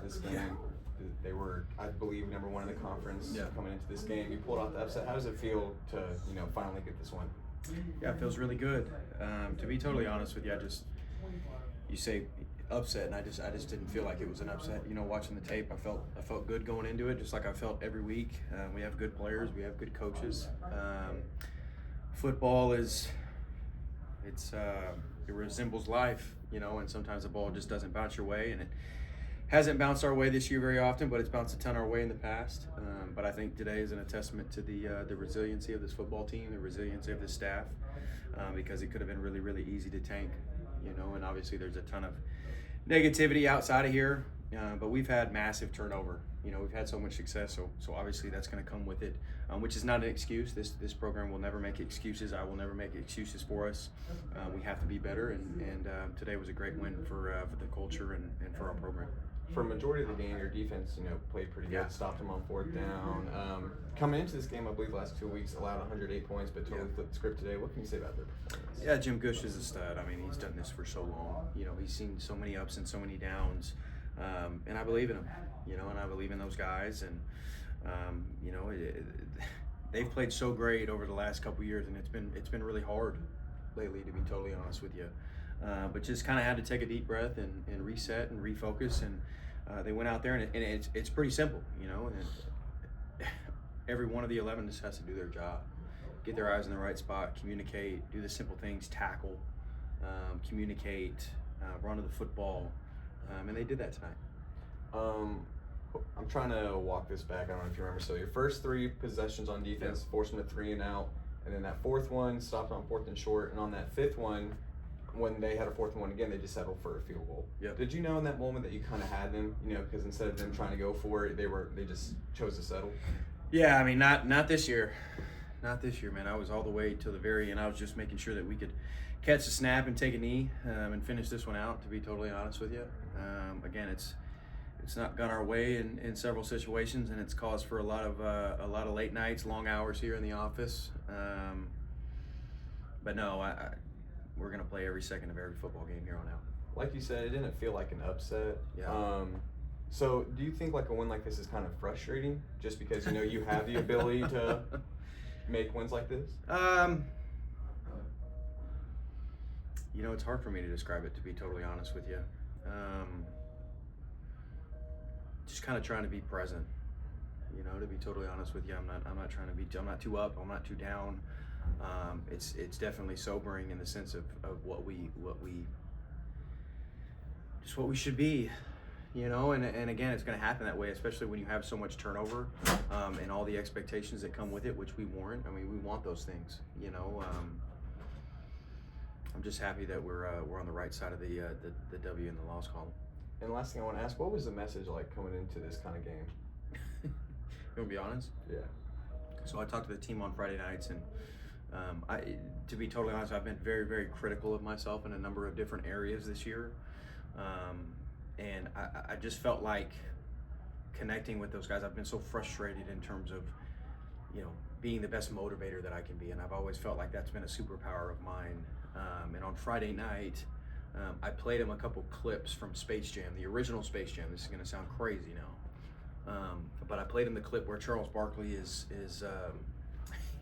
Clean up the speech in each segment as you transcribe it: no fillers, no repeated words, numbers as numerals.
this game. Yeah. They were, I believe, number 1 in the conference Yeah. coming into this game. You pulled off the upset. How does it feel to, finally get this one? Yeah, it feels really good. To be totally honest with you, you say upset, and I just didn't feel like it was an upset. Watching the tape, I felt good going into it, just like I felt every week. We have good players, we have good coaches. Football it resembles life, and sometimes the ball just doesn't bounce your way, and it hasn't bounced our way this year very often, but it's bounced a ton our way in the past. But I think today is a testament to the resiliency of this football team, the resiliency of this staff, because it could have been really, really easy to tank, and obviously there's a ton of negativity outside of here, but we've had massive turnover. We've had so much success, so obviously that's going to come with it, which is not an excuse. This program will never make excuses. I will never make excuses for us. We have to be better, and today was a great win for the culture and for our program. For a majority of the game, your defense, played pretty good. Yeah. Stopped them on 4th down. Coming into this game, I believe the last 2 weeks allowed 108 points, but totally flipped the script today. What can you say about their performance? Yeah, Jim Gush is a stud. I mean, he's done this for so long. He's seen so many ups and so many downs, and I believe in him. And I believe in those guys, and they've played so great over the last couple years, and it's been really hard lately, to be totally honest with you. But just kind of had to take a deep breath and reset and refocus, and they went out there, and it's pretty simple, and every one of the 11 just has to do their job, get their eyes in the right spot, communicate, do the simple things, tackle, communicate, run to the football, and they did that tonight. I'm trying to walk this back. I don't know if you remember. So your first 3 possessions on defense forced them to 3 and out, and then that 4th one stopped on 4th and short, and on that 5th one, when they had a 4th and 1 again, they just settled for a field goal. Yep. Did you know in that moment that you kind of had them, because instead of them trying to go for it, they just chose to settle? Yeah, I mean, not this year. Not this year, man. I was all the way till the very end. I was just making sure that we could catch the snap and take a knee and finish this one out, to be totally honest with you. Again, it's not gone our way in several situations, and it's caused for a lot of late nights, long hours here in the office. But no, we're going to play every second of every football game here on out. Like you said, it didn't feel like an upset. Yeah. So do you think like a win like this is kind of frustrating, just because you have the ability to make wins like this? It's hard for me to describe it, to be totally honest with you. Just kind of trying to be present. To be totally honest with you, I'm not too up, I'm not too down. It's definitely sobering in the sense of what we should be, and again, it's going to happen that way, especially when you have so much turnover, and all the expectations that come with it, which we warrant. I mean, we want those things, I'm just happy that we're on the right side of the W in the loss column. And the last thing I want to ask, what was the message like coming into this kind of game? You want to be honest? Yeah. So I talked to the team on Friday nights, and to be totally honest, I've been very, very critical of myself in a number of different areas this year. And I just felt like connecting with those guys. I've been so frustrated in terms of, being the best motivator that I can be. And I've always felt like that's been a superpower of mine. And on Friday night, I played him a couple clips from Space Jam, the original Space Jam. This is going to sound crazy now. But I played him the clip where Charles Barkley is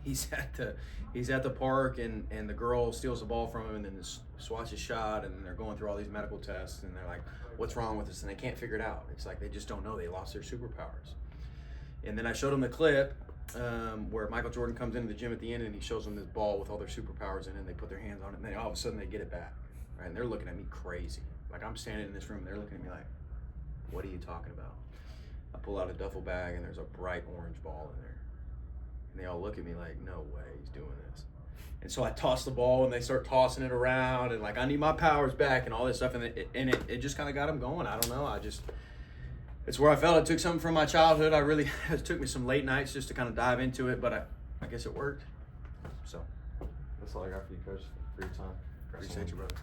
he's at the park, and the girl steals the ball from him, and then swats his shot, and they're going through all these medical tests, and they're like, what's wrong with us? And they can't figure it out. It's like they just don't know. They lost their superpowers. And then I showed him the clip where Michael Jordan comes into the gym at the end, and he shows them this ball with all their superpowers in it, and they put their hands on it, and then all of a sudden they get it back, right? And they're looking at me crazy. Like, I'm standing in this room, and they're looking at me like, what are you talking about? I pull out a duffel bag, and there's a bright orange ball in there. And they all look at me like, no way he's doing this. And so I toss the ball, and they start tossing it around, and like, I need my powers back and all this stuff. And it just kind of got them going. I don't know. It's where I felt it took something from my childhood. It took me some late nights just to kind of dive into it, but I guess it worked. So that's all I got for you, Coach, for your time. Appreciate you, brother.